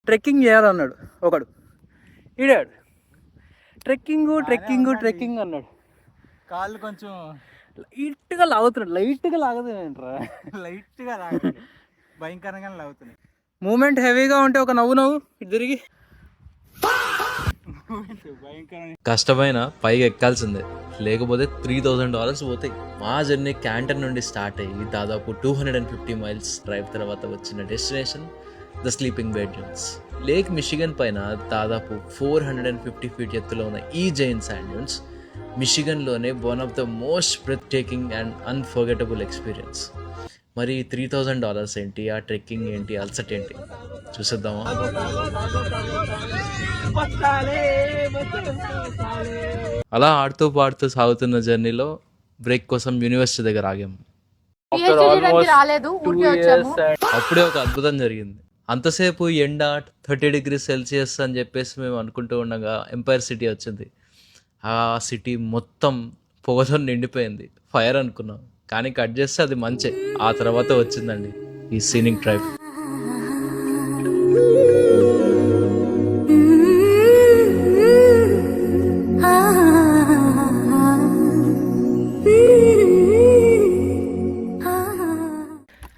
Trekking చేయాలన్నాడు ఒకడు. ఈడాడు trekking అన్నాడు. కాళ్ళు కొంచెం లైట్గా లాగుతున్నాడు. లైట్గా లాగదేంట్రా, లైట్గా లాగుతుంది, భయంకరంగానే లాగుతున్నాయి. మూమెంట్ హెవీగా ఉంటే ఒక నవ్వు ఇటు తిరిగి కష్టమైన పైకి ఎక్కాల్సిందే, లేకపోతే $3,000 పోతాయి. మా జర్నీ క్యాంటన్ నుండి స్టార్ట్ అయ్యి దాదాపు 250 మైల్స్ డ్రైవ్ తర్వాత వచ్చిన destination the Sleeping Bear Dunes. Lake Michigan పైన దాదాపు 450 ఫీట్ ఎత్తులో ఉన్న ఈ జైంట్ శాండ్ డ్యూన్స్ మిషిగన్లోనే one of the most breathtaking and unforgettable experience. మరి $3,000 ఏంటి, ఆ ట్రెక్కింగ్ ఏంటి, అల్సట్ ఏంటి చూసేద్దామా? అలా ఆడుతూ పాడుతూ సాగుతున్న జర్నీలో బ్రేక్ కోసం యూనివర్సిటీ దగ్గర ఆగాము. అప్పుడే ఒక అద్భుతం జరిగింది. అంతసేపు ఎండ 30 degrees సెల్సియస్ అని చెప్పేసి మేము అనుకుంటూ ఉండగా ఎంపైర్ సిటీ వచ్చింది. ఆ సిటీ మొత్తం పొగతో నిండిపోయింది. ఫైర్ అనుకున్నాం, కానీ కట్ చేస్తే అది మంచే. ఆ తర్వాత వచ్చిందండి ఈ సీనిక్ డ్రైవ్.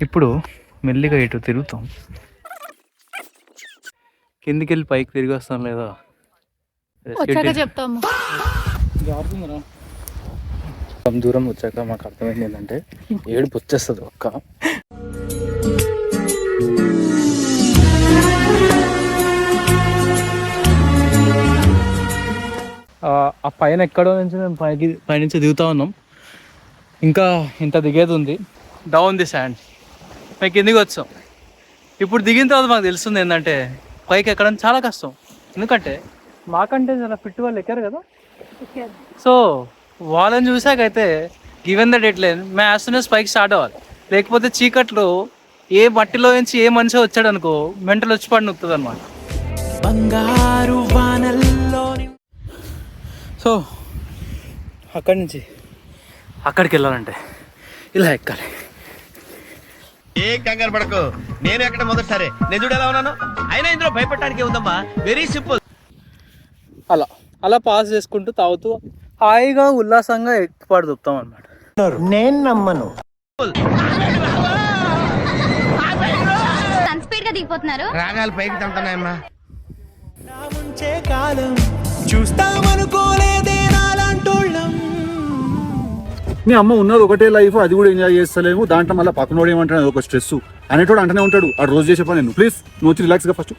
ఇప్పుడు మెల్లిగా ఇటు తిరుగుతాం, కిందికి వెళ్ళి పైకి తిరిగి వస్తాం లేదా చెప్తాము. దూరం వచ్చాక మాకు అర్థమైంది ఏంటంటే ఏడుపు వచ్చేస్తుంది ఒక్క. ఆ పైన ఎక్కడో నుంచి మేము పైనుంచి దిగుతా ఉన్నాం. ఇంకా ఇంత దిగేది ఉంది. డౌన్ ది శాండ్ మేము కిందికి వచ్చాం. ఇప్పుడు దిగిన తర్వాత మాకు తెలుస్తుంది ఏంటంటే పైకి ఎక్కడం చాలా కష్టం. ఎందుకంటే మాకంటే చాలా ఫిట్ వాళ్ళు ఎక్కారు కదా. సో వాళ్ళని చూసాకైతే గివెన్ ద డెడ్ లైన్ మేము యాజ్ సూన్ యాజ్ పైకి స్టార్ట్ అవ్వాలి. లేకపోతే చీకట్లో ఏ మట్టిలో నుంచి ఏ మనిషి వచ్చాడు అనుకో మెంటల్ వచ్చి పడి నొక్కుతుంది అనమాట. సో అక్కడి నుంచి అక్కడికి వెళ్ళాలంటే ఇలా ఎక్కాలి. ఏం కంగారు పడకు, నేను ఎక్కడ మొదటిసారి నేను చూడు ఎలా ఉన్నాను. అయినా ఇందులో భయపడటానికి ఉందమ్మా, వెరీ సింపుల్. అలా అలా పాస్ చేసుకుంటూ తాగుతూ హాయిగా ఉల్లాసంగా ఎక్కుపాటు దొప్పుతాం అనమాట. నేను నమ్మను. రాగాలు పైకి తంటున్నాయమ్మా. మీ అమ్మ ఉన్నది ఒకటే లైఫ్, అది కూడా ఎంజాయ్ చేస్తలేము. దాంట్లో మళ్ళీ పక్కనోడు ఏమంటాడు ఒక స్ట్రెస్ అనేటోడు అంటనే ఉంటాడు. ఆ రోజు చేసే పని. నేను ప్లీజ్ నువ్వు వచ్చి రిలాక్స్గా ఫస్ట్